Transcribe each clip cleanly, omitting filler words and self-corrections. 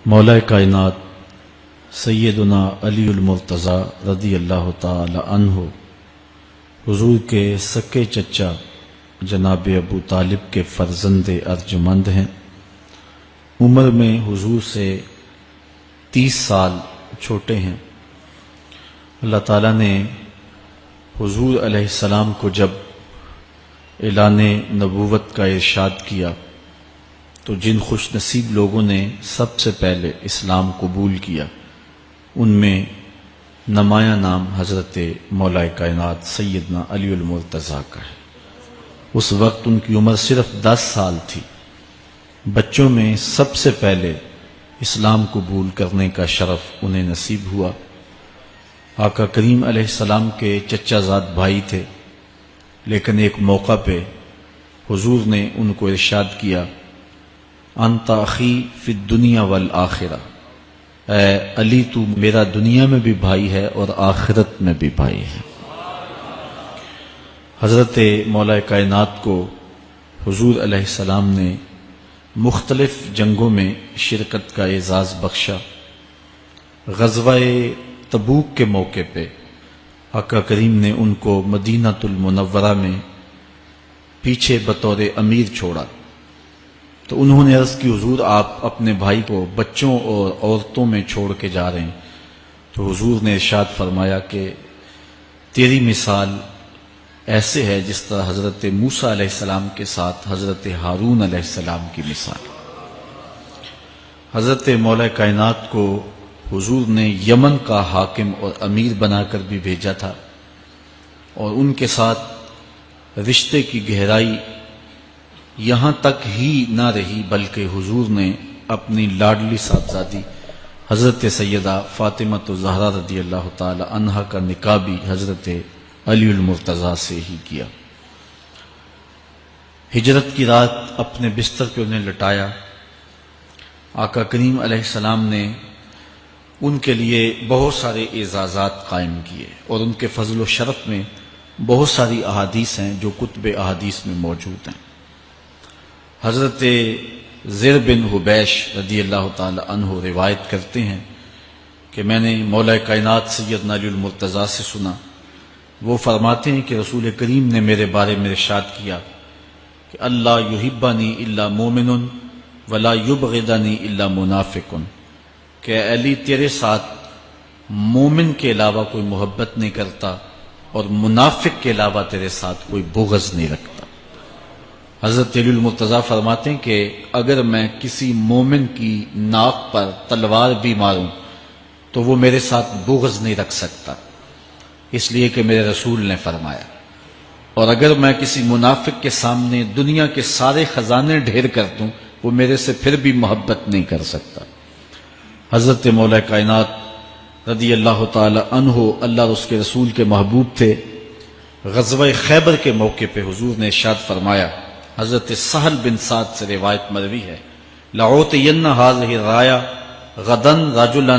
مولا کائنات سیدنا علی المرتضیٰ رضی اللہ تعالی عنہ حضور کے سکے چچا جناب ابو طالب کے فرزند ارجمند ہیں۔ عمر میں حضور سے 30 سال چھوٹے ہیں۔ اللہ تعالیٰ نے حضور علیہ السلام کو جب اعلان نبوت کا ارشاد کیا تو جن خوش نصیب لوگوں نے سب سے پہلے اسلام قبول کیا ان میں نمایاں نام حضرت مولا کائنات سیدنا علی المرتضیٰ کا ہے۔ اس وقت ان کی عمر صرف 10 سال تھی۔ بچوں میں سب سے پہلے اسلام قبول کرنے کا شرف انہیں نصیب ہوا۔ آقا کریم علیہ السلام کے چچا زاد بھائی تھے، لیکن ایک موقع پہ حضور نے ان کو ارشاد کیا، انت اخی فی الدنیا والآخرہ، اے علی تو میرا دنیا میں بھی بھائی ہے اور آخرت میں بھی بھائی ہے۔ حضرت مولا کائنات کو حضور علیہ السلام نے مختلف جنگوں میں شرکت کا اعزاز بخشا۔ غزوہ تبوک کے موقع پہ آقا کریم نے ان کو مدینہ المنورہ میں پیچھے بطور امیر چھوڑا، تو انہوں نے عرض کی، حضور آپ اپنے بھائی کو بچوں اور عورتوں میں چھوڑ کے جا رہے ہیں۔ تو حضور نے ارشاد فرمایا کہ تیری مثال ایسے ہے جس طرح حضرت موسیٰ علیہ السلام کے ساتھ حضرت ہارون علیہ السلام کی مثال۔ حضرت مولا کائنات کو حضور نے یمن کا حاکم اور امیر بنا کر بھی بھیجا تھا، اور ان کے ساتھ رشتے کی گہرائی یہاں تک ہی نہ رہی بلکہ حضور نے اپنی لاڈلی صاحبزادی حضرت سیدہ فاطمہ الزہرا رضی اللہ تعالی عنہا کا نکاح بھی حضرت علی المرتضیٰ سے ہی کیا۔ ہجرت کی رات اپنے بستر پہ انہیں لٹایا۔ آقا کریم علیہ السلام نے ان کے لیے بہت سارے اعزازات قائم کیے، اور ان کے فضل و شرف میں بہت ساری احادیث ہیں جو کتب احادیث میں موجود ہیں۔ حضرت زر بن حبیش رضی اللہ تعالی عنہ روایت کرتے ہیں کہ میں نے مولا کائنات سیدنا علی المرتضیٰ سے سنا، وہ فرماتے ہیں کہ رسول کریم نے میرے بارے میں ارشاد کیا کہ اللہ یحبنی الا مومن ولا یبغضنی الا منافق، کہ علی تیرے ساتھ مومن کے علاوہ کوئی محبت نہیں کرتا اور منافق کے علاوہ تیرے ساتھ کوئی بغض نہیں رکھتا۔ حضرت علی المرتضیٰ فرماتے ہیں کہ اگر میں کسی مومن کی ناک پر تلوار بھی ماروں تو وہ میرے ساتھ بغض نہیں رکھ سکتا، اس لیے کہ میرے رسول نے فرمایا، اور اگر میں کسی منافق کے سامنے دنیا کے سارے خزانے ڈھیر کر دوں وہ میرے سے پھر بھی محبت نہیں کر سکتا۔ حضرت مولا کائنات رضی اللہ تعالی عنہ اللہ اور اس کے رسول کے محبوب تھے۔ غزوہ خیبر کے موقع پہ حضور نے ارشاد فرمایا، حضرت سہل بن سعد سے روایت مروی ہے، لَأُعْطِيَنَّ هَذِهِ الرَّايَةَ غَدًا رَجُلًا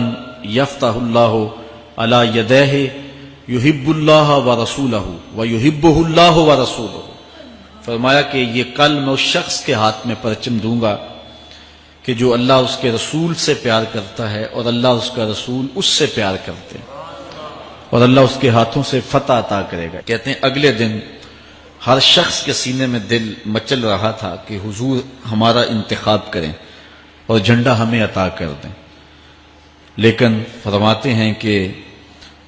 يَفْتَحُ اللَّهُ عَلَى يَدَيْهِ يُحِبُّ اللَّهَ وَرَسُولَهُ وَيُحِبُّهُ اللَّهُ وَرَسُولُهُ۔ فرمایا کہ یہ کل میں اس شخص کے ہاتھ میں پرچم دوں گا کہ جو اللہ اس کے رسول سے پیار کرتا ہے اور اللہ اس کا رسول اس سے پیار کرتے ہیں، اور اللہ اس کے ہاتھوں سے فتح عطا کرے گا۔ کہتے ہیں اگلے دن ہر شخص کے سینے میں دل مچل رہا تھا کہ حضور ہمارا انتخاب کریں اور جھنڈا ہمیں عطا کر دیں، لیکن فرماتے ہیں کہ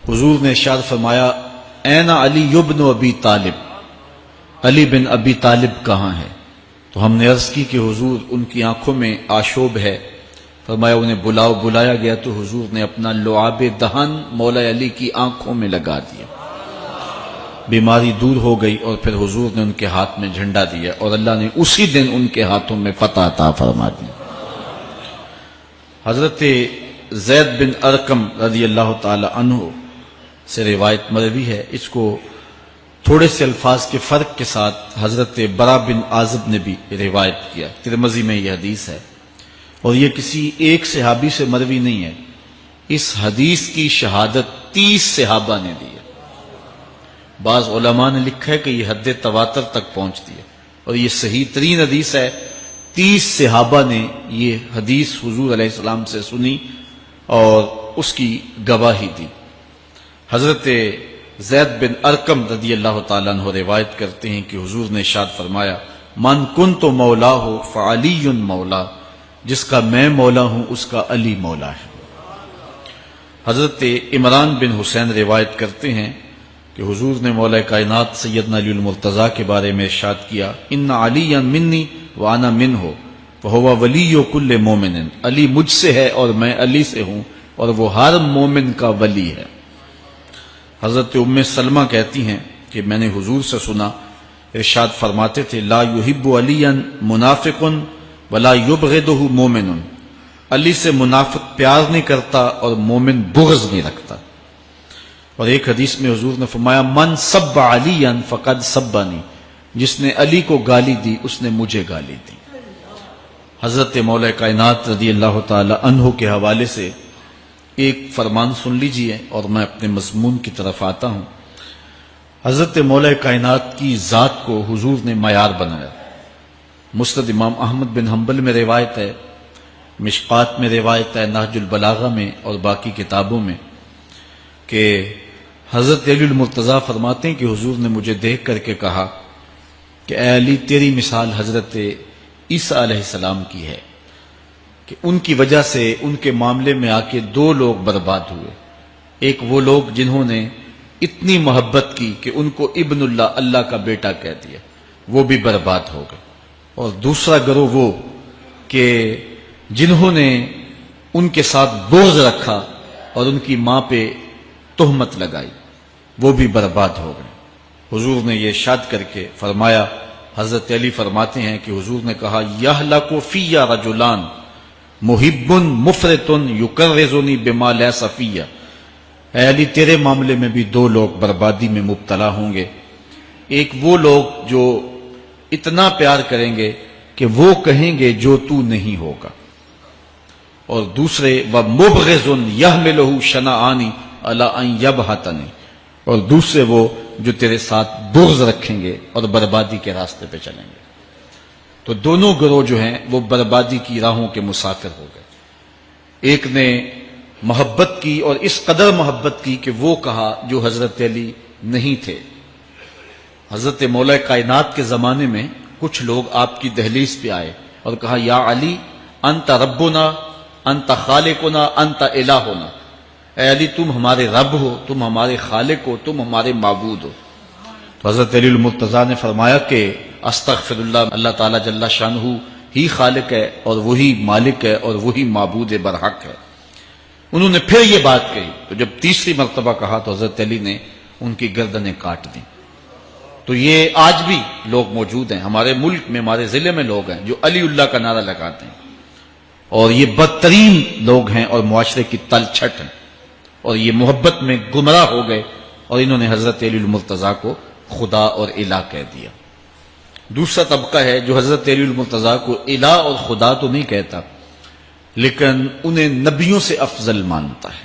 حضور نے ارشاد فرمایا، این علی ابن ابی طالب، علی بن ابی طالب کہاں ہے؟ تو ہم نے عرض کی کہ حضور ان کی آنکھوں میں آشوب ہے۔ فرمایا انہیں بلاؤ۔ بلایا گیا تو حضور نے اپنا لعاب دہن مولا علی کی آنکھوں میں لگا دیا، بیماری دور ہو گئی، اور پھر حضور نے ان کے ہاتھ میں جھنڈا دیا اور اللہ نے اسی دن ان کے ہاتھوں میں فتح عطا فرما دی۔ حضرت زید بن ارقم رضی اللہ تعالی عنہ سے روایت مروی ہے، اس کو تھوڑے سے الفاظ کے فرق کے ساتھ حضرت برا بن عازب نے بھی روایت کیا، ترمذی میں یہ حدیث ہے، اور یہ کسی ایک صحابی سے مروی نہیں ہے۔ اس حدیث کی شہادت 30 صحابہ نے دی ہے۔ بعض علماء نے لکھا ہے کہ یہ حد تواتر تک پہنچتی ہے، اور یہ صحیح ترین حدیث ہے۔ 30 صحابہ نے یہ حدیث حضور علیہ السلام سے سنی اور اس کی گواہی دی۔ حضرت زید بن ارقم رضی اللہ تعالیٰ عنہ روایت کرتے ہیں کہ حضور نے ارشاد فرمایا من کنت مولا ہو فعلی مولا، جس کا میں مولا ہوں اس کا علی مولا ہے۔ حضرت عمران بن حسین روایت کرتے ہیں کہ حضور نے مولا کائنات سیدنا علی المرتضیٰ کے بارے میں ارشاد کیا ان علی منی وانا منہ فہو ولی کل مومن، علی مجھ سے ہے اور میں علی سے ہوں اور وہ ہر مومن کا ولی ہے۔ حضرت ام سلمہ کہتی ہیں کہ میں نے حضور سے سنا ارشاد فرماتے تھے لا یحب علی منافق ولا یبغضہ مومن، علی سے منافق پیار نہیں کرتا اور مومن بغض نہیں رکھتا۔ اور ایک حدیث میں حضور نے فرمایا من سب علی فقد سبنی، جس نے علی کو گالی دی اس نے مجھے گالی دی۔ حضرت مولا کائنات رضی اللہ تعالی عنہ کے حوالے سے ایک فرمان سن لیجئے اور میں اپنے مضمون کی طرف آتا ہوں۔ حضرت مولا کائنات کی ذات کو حضور نے معیار بنایا۔ مسند امام احمد بن حنبل میں روایت ہے، مشقات میں روایت ہے، نہج البلاغہ میں اور باقی کتابوں میں کہ حضرت علی المرتضیٰ فرماتے ہیں کہ حضور نے مجھے دیکھ کر کے کہا کہ اے علی تیری مثال حضرت عیسیٰ علیہ السلام کی ہے کہ ان کی وجہ سے ان کے معاملے میں آ کے 2 لوگ برباد ہوئے۔ ایک وہ لوگ جنہوں نے اتنی محبت کی کہ ان کو ابن اللہ، اللہ کا بیٹا کہہ دیا، وہ بھی برباد ہو گئے، اور دوسرا گروہ وہ کہ جنہوں نے ان کے ساتھ بغض رکھا اور ان کی ماں پہ تہمت لگائی، وہ بھی برباد ہو گئے۔ حضور نے یہ ارشاد کر کے فرمایا، حضرت علی فرماتے ہیں کہ حضور نے کہا یہلک فی رجلان محب مفرط یکرزنی بما لیس فی، اے علی تیرے معاملے میں بھی 2 لوگ بربادی میں مبتلا ہوں گے۔ ایک وہ لوگ جو اتنا پیار کریں گے کہ وہ کہیں گے جو تو نہیں ہوگا، اور دوسرے ومبغض یحملہ شنآنی علی ان یبہتنی، اور دوسرے وہ جو تیرے ساتھ بغض رکھیں گے اور بربادی کے راستے پہ چلیں گے۔ تو دونوں گروہ جو ہیں وہ بربادی کی راہوں کے مسافر ہو گئے۔ ایک نے محبت کی اور اس قدر محبت کی کہ وہ کہا جو حضرت علی نہیں تھے۔ حضرت مولا کائنات کے زمانے میں کچھ لوگ آپ کی دہلیز پہ آئے اور کہا یا علی انت ربنا انت خالقنا انت الہنا، اے علی تم ہمارے رب ہو، تم ہمارے خالق ہو، تم ہمارے معبود ہو۔ تو حضرت علی المرتضیٰ نے فرمایا کہ استغفر اللہ، اللہ تعالیٰ جل شانہ ہی خالق ہے اور وہی مالک ہے اور وہی معبود برحق ہے۔ انہوں نے پھر یہ بات کہی، تو جب تیسری مرتبہ کہا تو حضرت علی نے ان کی گردنیں کاٹ دیں۔ تو یہ آج بھی لوگ موجود ہیں ہمارے ملک میں، ہمارے ضلع میں لوگ ہیں جو علی اللہ کا نعرہ لگاتے ہیں، اور یہ بدترین لوگ ہیں اور معاشرے کی تل چھٹ ہیں، اور یہ محبت میں گمراہ ہو گئے اور انہوں نے حضرت علی المرتضیٰ کو خدا اور الہ کہہ دیا۔ دوسرا طبقہ ہے جو حضرت علی المرتضیٰ کو الہ اور خدا تو نہیں کہتا، لیکن انہیں نبیوں سے افضل مانتا ہے۔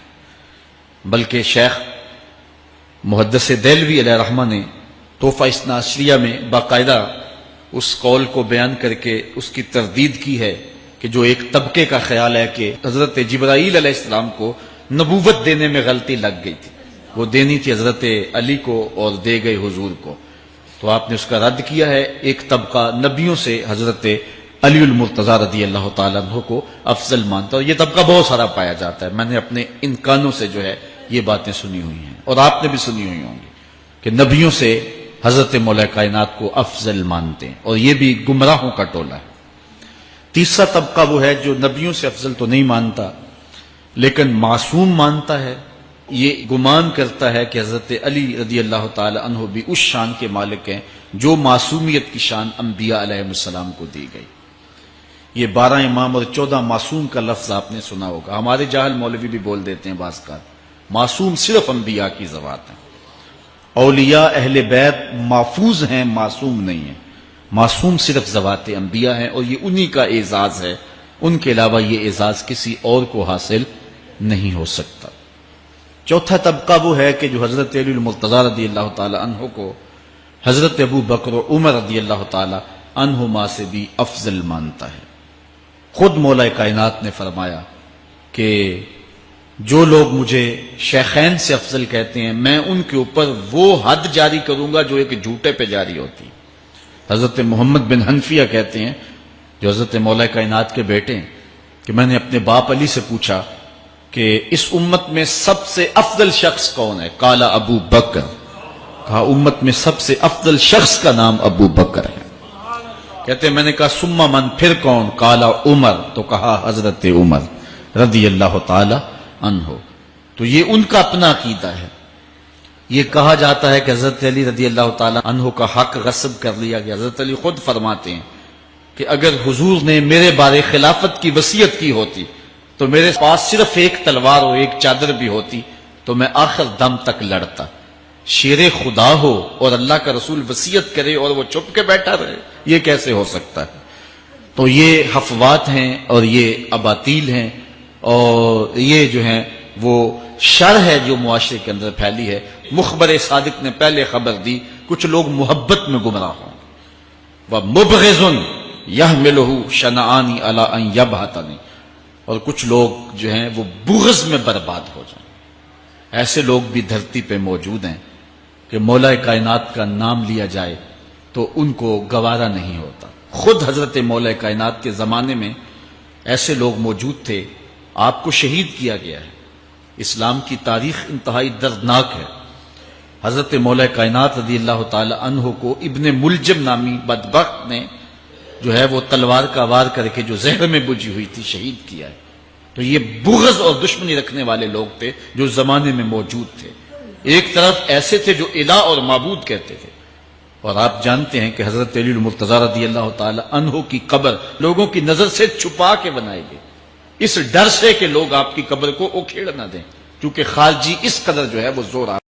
بلکہ شیخ محدث دہلوی علیہ رحمہ نے تحفہ اثنا عشریہ میں باقاعدہ اس قول کو بیان کر کے اس کی تردید کی ہے کہ جو ایک طبقے کا خیال ہے کہ حضرت جبرائیل علیہ السلام کو نبوت دینے میں غلطی لگ گئی تھی، وہ دینی تھی حضرت علی کو اور دے گئے حضور کو، تو آپ نے اس کا رد کیا ہے۔ ایک طبقہ نبیوں سے حضرت علی المرتضیٰ رضی اللہ تعالیٰ عنہ کو افضل مانتا ہے، اور یہ طبقہ بہت سارا پایا جاتا ہے۔ میں نے اپنے ان کانوں سے جو ہے یہ باتیں سنی ہوئی ہیں، اور آپ نے بھی سنی ہوئی ہوں گی کہ نبیوں سے حضرت مولا کائنات کو افضل مانتے ہیں، اور یہ بھی گمراہوں کا ٹولہ ہے۔ تیسرا طبقہ وہ ہے جو نبیوں سے افضل تو نہیں مانتا لیکن معصوم مانتا ہے، یہ گمان کرتا ہے کہ حضرت علی رضی اللہ تعالی عنہ بھی اس شان کے مالک ہیں جو معصومیت کی شان انبیاء علیہ السلام کو دی گئی۔ یہ 12 امام اور 14 معصوم کا لفظ آپ نے سنا ہوگا، ہمارے جاہل مولوی بھی بول دیتے ہیں بعض کا، معصوم صرف انبیاء کی ذوات ہیں۔ اولیاء اہل بیت محفوظ ہیں، معصوم نہیں ہیں، معصوم صرف ذوات انبیاء ہیں، اور یہ انہی کا اعزاز ہے، ان کے علاوہ یہ اعزاز کسی اور کو حاصل نہیں ہو سکتا۔ چوتھا طبقہ وہ ہے کہ جو حضرت علی المرتضیٰ رضی اللہ تعالی عنہ کو حضرت ابو بکر و عمر رضی اللہ تعالی عنہما سے بھی افضل مانتا ہے۔ خود مولا کائنات نے فرمایا کہ جو لوگ مجھے شیخین سے افضل کہتے ہیں میں ان کے اوپر وہ حد جاری کروں گا جو ایک جھوٹے پہ جاری ہوتی۔ حضرت محمد بن حنفیہ کہتے ہیں جو حضرت مولا کائنات کے بیٹے ہیں کہ میں نے اپنے باپ علی سے پوچھا کہ اس امت میں سب سے افضل شخص کون ہے؟ قال ابو بکر، کہا امت میں سب سے افضل شخص کا نام ابو بکر ہے۔ کہتے ہیں میں نے کہا ثم من، پھر کون؟ قال عمر، تو کہا حضرت عمر رضی اللہ تعالی عنہ۔ تو یہ ان کا اپنا عقیدہ ہے۔ یہ کہا جاتا ہے کہ حضرت علی رضی اللہ تعالی عنہ کا حق غصب کر لیا گیا۔ حضرت علی خود فرماتے ہیں کہ اگر حضور نے میرے بارے خلافت کی وصیت کی ہوتی تو میرے پاس صرف ایک تلوار اور ایک چادر بھی ہوتی تو میں آخر دم تک لڑتا۔ شیر خدا ہو اور اللہ کا رسول وصیت کرے اور وہ چھپ کے بیٹھا رہے، یہ کیسے ہو سکتا ہے؟ تو یہ حفوات ہیں اور یہ اباطیل ہیں اور یہ جو ہیں وہ شر ہے جو معاشرے کے اندر پھیلی ہے۔ مخبر صادق نے پہلے خبر دی کچھ لوگ محبت میں گمراہ ہوں گے۔ وَمُبْغِضٌ يَحْمِلُهُ شَنَآنِ عَلَىٰ أَن يَبْهَتَنِ، اور کچھ لوگ جو ہیں وہ بغض میں برباد ہو جائیں۔ ایسے لوگ بھی دھرتی پہ موجود ہیں کہ مولا کائنات کا نام لیا جائے تو ان کو گوارا نہیں ہوتا۔ خود حضرت مولا کائنات کے زمانے میں ایسے لوگ موجود تھے، آپ کو شہید کیا گیا ہے۔ اسلام کی تاریخ انتہائی دردناک ہے۔ حضرت مولا کائنات رضی اللہ تعالی عنہ کو ابن ملجم نامی بدبخت نے جو ہے وہ تلوار کا وار کر کے جو زہر میں بجھی ہوئی تھی شہید کیا ہے۔ تو یہ بغض اور دشمنی رکھنے والے لوگ تھے جو زمانے میں موجود تھے۔ ایک طرف ایسے تھے جو الہ اور معبود کہتے تھے، اور آپ جانتے ہیں کہ حضرت علی المرتضیٰ رضی اللہ تعالی عنہ کی قبر لوگوں کی نظر سے چھپا کے بنائی گئی، اس ڈر سے کہ لوگ آپ کی قبر کو اکھیڑ نہ دیں، کیونکہ خارجی اس قدر جو ہے وہ زور